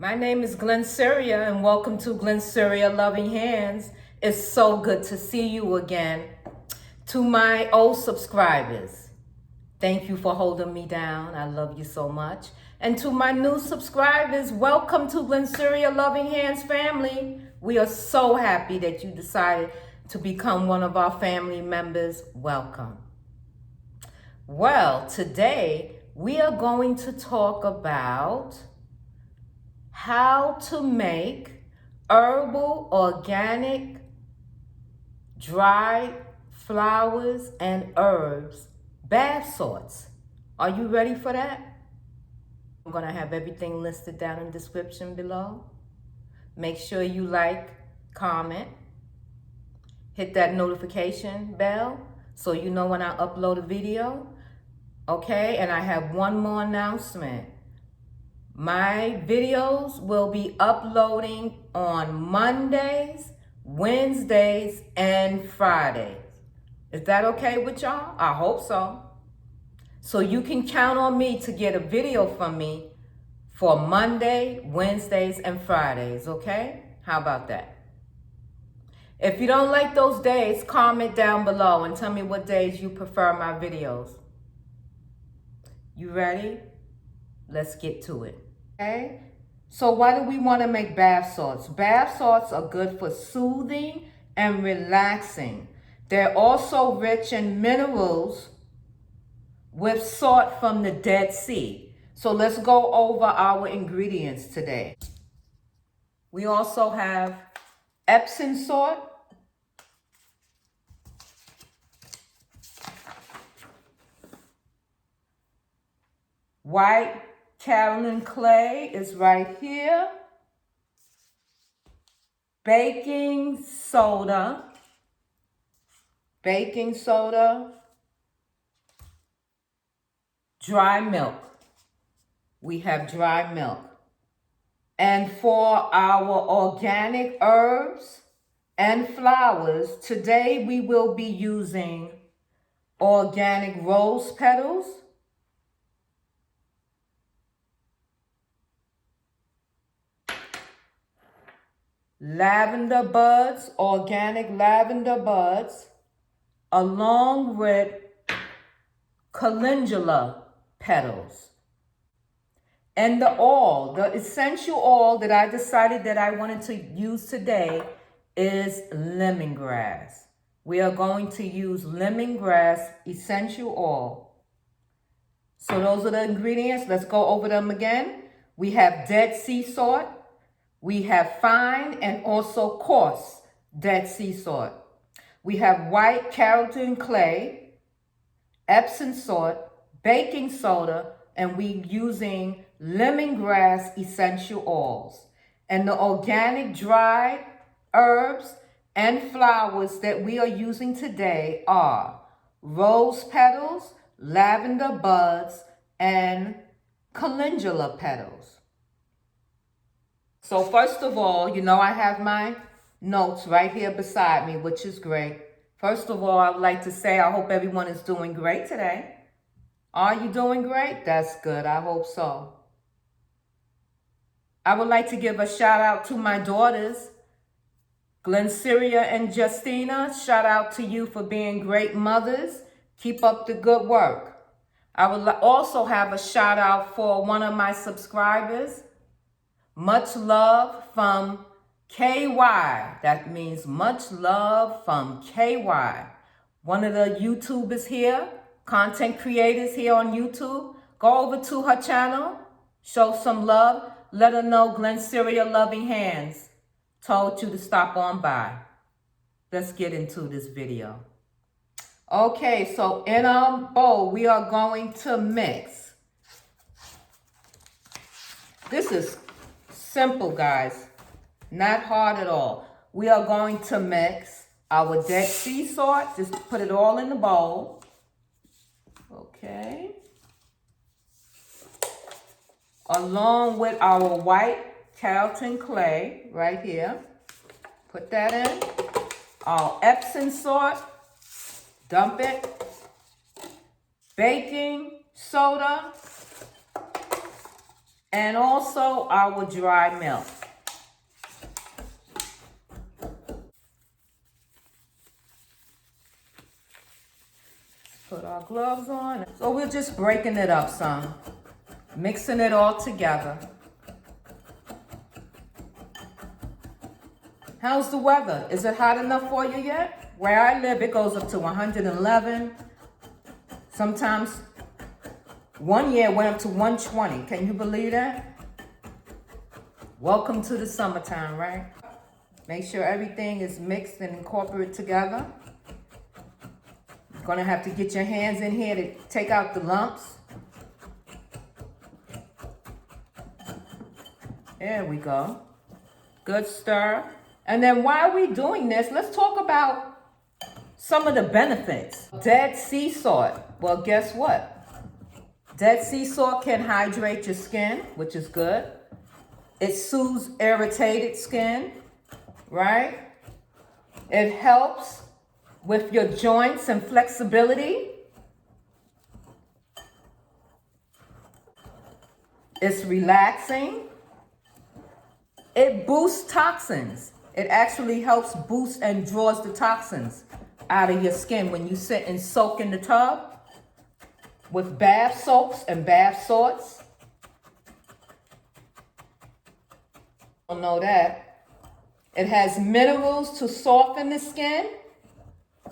My name is Glenn Surya and welcome to Glenn Surya Loving Hands. It's so good to see you again. To my old subscribers, thank you for holding me down. I love you so much. And to my new subscribers, welcome to Glenn Surya Loving Hands family. We are so happy that you decided to become one of our family members. Welcome. Well, today we are going to talk about how to make herbal, organic, dried flowers and herbs bath salts. Are you ready for that? I'm going to have everything listed down in the description below. Make sure you like, comment, hit that notification bell so you know when I upload a video. Okay, and I have one more announcement. My videos will be uploading on Mondays, Wednesdays, and Fridays. Is that okay with y'all? I hope so. So you can count on me to get a video from me for Monday, Wednesdays, and Fridays, okay? How about that? If you don't like those days, comment down below and tell me what days you prefer my videos. You ready? Let's get to it. Okay, so why do we want to make bath salts? Bath salts are good for soothing and relaxing. They're also rich in minerals with salt from the Dead Sea. So let's go over our ingredients today. We also have Epsom salt, white Carolyn clay is right here. Baking soda, dry milk. We have dry milk. And for our organic herbs and flowers, today we will be using organic rose petals, lavender buds, organic lavender buds, along with calendula petals. And the oil, the essential oil that I decided that I wanted to use today is lemongrass. We are going to use lemongrass essential oil. So those are the ingredients. Let's go over them again. We have Dead Sea salt. We have fine and also coarse Dead Sea salt. We have white Carolyn clay, Epsom salt, baking soda, and we're using lemongrass essential oils. And the organic dried herbs and flowers that we are using today are rose petals, lavender buds, and calendula petals. So first of all, you know I have my notes right here beside me, which is great. First of all, I would like to say I hope everyone is doing great today. Are you doing great? That's good. I hope so. I would like to give a shout out to my daughters, Glenn Surya and Justina. Shout out to you for being great mothers. Keep up the good work. I would also have a shout out for one of my subscribers. Much love from KY. That means much love from KY. One of the YouTubers here, content creators here on YouTube. Go over to her channel, show some love. Let her know Glenn Surya Loving Hands told you to stop on by. Let's get into this video. Okay, so in our bowl, we are going to mix. This is simple, guys. Not hard at all. We are going to mix our Dead Sea salt. Just put it all in the bowl. Okay. Along with our white Carolyn clay right here. Put that in. Our Epsom salt. Dump it. Baking soda. and also our dry milk. Put our gloves on. So we're just breaking it up some, mixing it all together. How's the weather? Is it hot enough for you yet? Where I live, it goes up to 111. Sometimes one year it went up to 120. Can you believe that? Welcome to the summertime, right? Make sure everything is mixed and incorporated together. You're gonna have to get your hands in here to take out the lumps. There we go. Good stir. And then while we're doing this, let's talk about some of the benefits. Dead sea salt. Well, guess what? Dead sea salt can hydrate your skin, which is good. It soothes irritated skin, right? It helps with your joints and flexibility. It's relaxing. It boosts toxins. It actually helps boost and draws the toxins out of your skin when you sit and soak in the tub with bath soaps and bath salts. You'll know that. It has minerals to soften the skin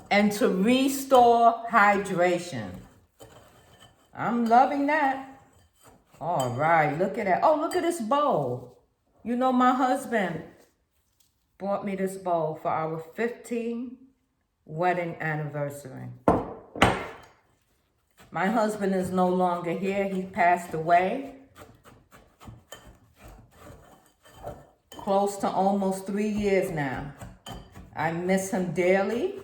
and to restore hydration. I'm loving that. All right, look at that. Oh, look at this bowl. You know, my husband bought me this bowl for our 15th wedding anniversary. My husband is no longer here. He passed away. Close to almost 3 years now. I miss him dearly.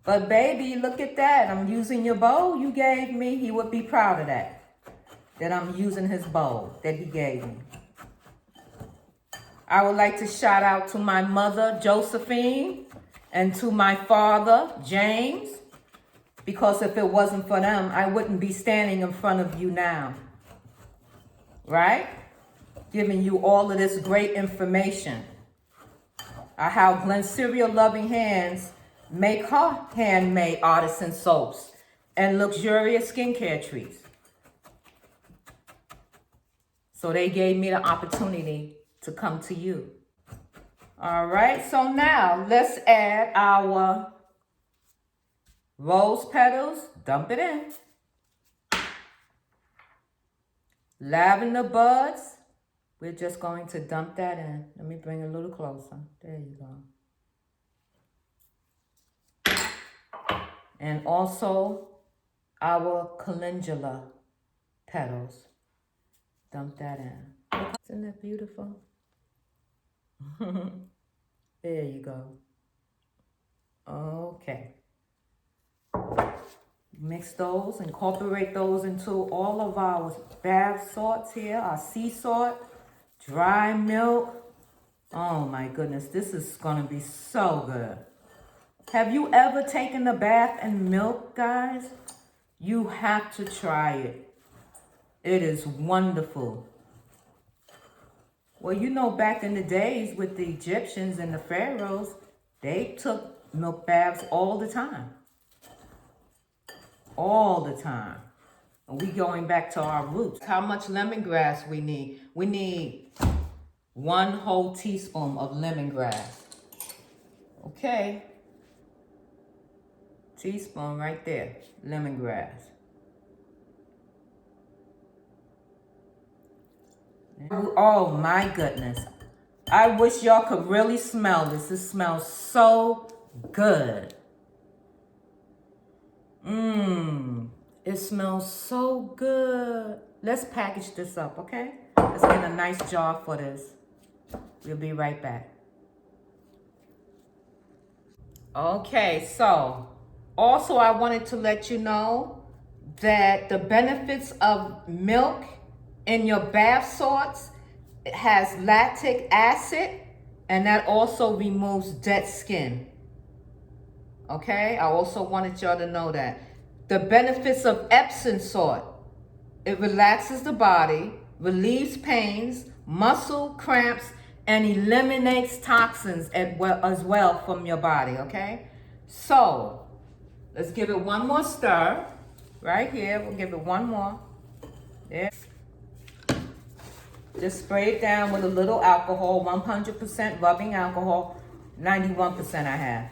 But baby, look at that. I'm using your bowl you gave me. He would be proud of that. That I'm using his bowl that he gave me. I would like to shout out to my mother, Josephine, and to my father, James, because if it wasn't for them, I wouldn't be standing in front of you now, right? Giving you all of this great information. How Glen Cereal Loving Hands make her handmade artisan soaps and luxurious skincare treats. So they gave me the opportunity to come to you. All right, so now let's add our rose petals. Dump it in. Lavender buds. We're just going to dump that in. Let me bring it a little closer. There you go. And also our calendula petals. Dump that in. Isn't that beautiful? There you go. Okay. Mix those, incorporate those into all of our bath salts here, our sea salt, dry milk. Oh my goodness, this is gonna be so good. Have you ever taken a bath in milk, guys? You have to try it. It is wonderful. Well, you know, back in the days with the Egyptians and the pharaohs, they took milk baths all the time. All the time. And we going back to our roots. How much lemongrass we need? We need 1 whole teaspoon of lemongrass. Okay. Teaspoon right there, lemongrass. Oh my goodness. I wish y'all could really smell this. It smells so good. It smells so good. Let's package this up, okay? Let's get a nice jar for this. We'll be right back. Okay, so also I wanted to let you know that the benefits of milk in your bath salts, it has lactic acid, and that also removes dead skin. Okay, I also wanted y'all to know that. The benefits of Epsom salt, it relaxes the body, relieves pains, muscle cramps, and eliminates toxins as well from your body, okay? So, let's give it one more stir. Right here, we'll give it one more. There. Just spray it down with a little alcohol, 100% rubbing alcohol, 91% I have.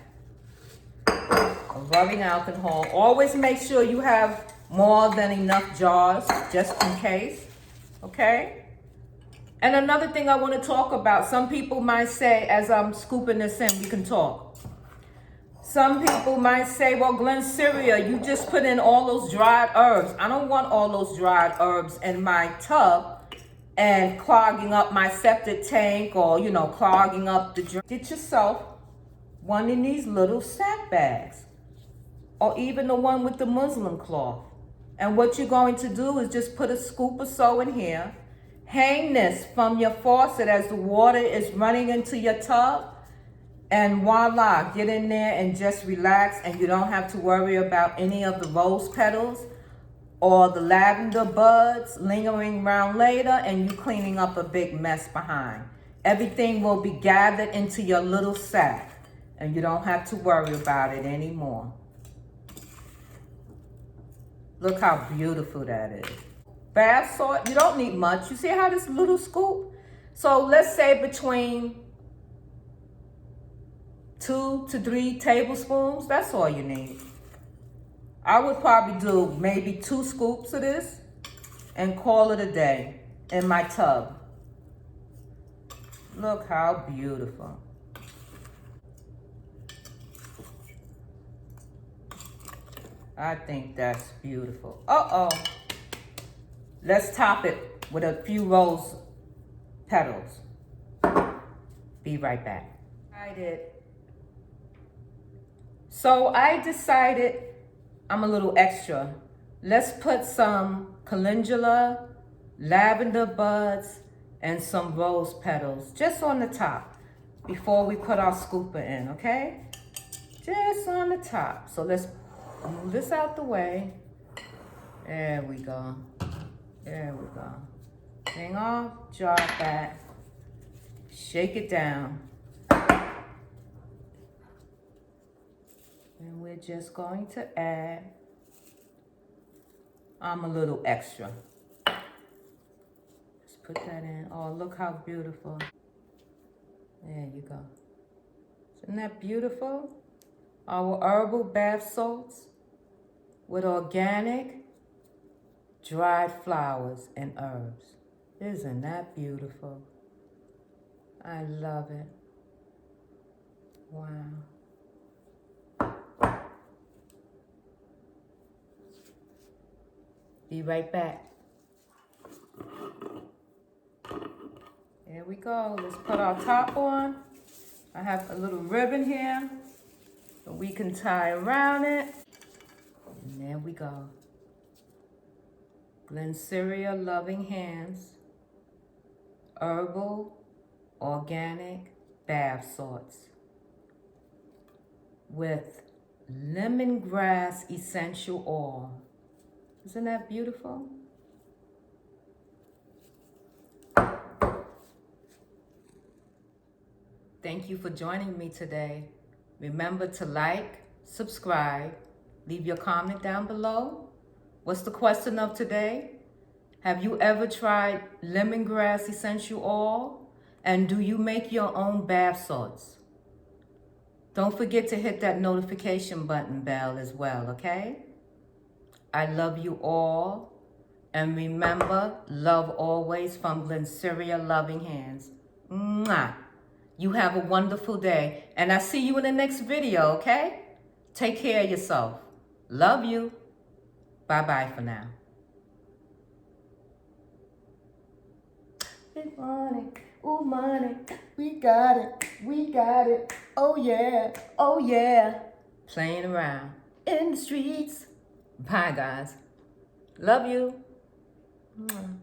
Rubbing alcohol. Always make sure you have more than enough jars, just in case, okay? And another thing I want to talk about, some people might say, as I'm scooping this in, we can talk. Some people might say, well, Glensyria, you just put in all those dried herbs. I don't want all those dried herbs in my tub and clogging up my septic tank or, you know, clogging up the drain. Get yourself one in these little sack bags or even the one with the muslin cloth. And what you're going to do is just put a scoop or so in here. Hang this from your faucet as the water is running into your tub. And voila, get in there and just relax, and you don't have to worry about any of the rose petals or the lavender buds lingering around later and you cleaning up a big mess behind. Everything will be gathered into your little sack and you don't have to worry about it anymore. Look how beautiful that is. Bath salt, you don't need much. You see how this little scoop? So let's say between 2 to 3 tablespoons, that's all you need. I would probably do maybe 2 scoops of this and call it a day in my tub. Look how beautiful. I think that's beautiful. Uh-oh. Let's top it with a few rose petals. Be right back. So I decided I'm a little extra. Let's put some calendula, lavender buds, and some rose petals just on the top before we put our scooper in, okay? Just on the top. So let's move this out the way. There we go. There we go. Hang off, jar back, shake it down. And we're just going to add, I'm a little extra. Let's put that in. Oh, look how beautiful. There you go. Isn't that beautiful? Our herbal bath salts with organic dried flowers and herbs. Isn't that beautiful? I love it. Wow. Be right back. There we go. Let's put our top on. I have a little ribbon here that we can tie around it. And there we go. Glensyria Loving Hands Herbal Organic Bath Salts with Lemongrass Essential Oil. Isn't that beautiful? Thank you for joining me today. Remember to like, subscribe, leave your comment down below. What's the question of today? Have you ever tried lemongrass essential oil? And do you make your own bath salts? Don't forget to hit that notification button bell as well, okay? I love you all. And remember, love always from Glensyria Loving Hands. Mwah. You have a wonderful day. And I'll see you in the next video, okay? Take care of yourself. Love you. Bye-bye for now. Money, ooh, money. We got it. Oh, yeah. Playing around in the streets. Bye, guys. Love you. Mwah.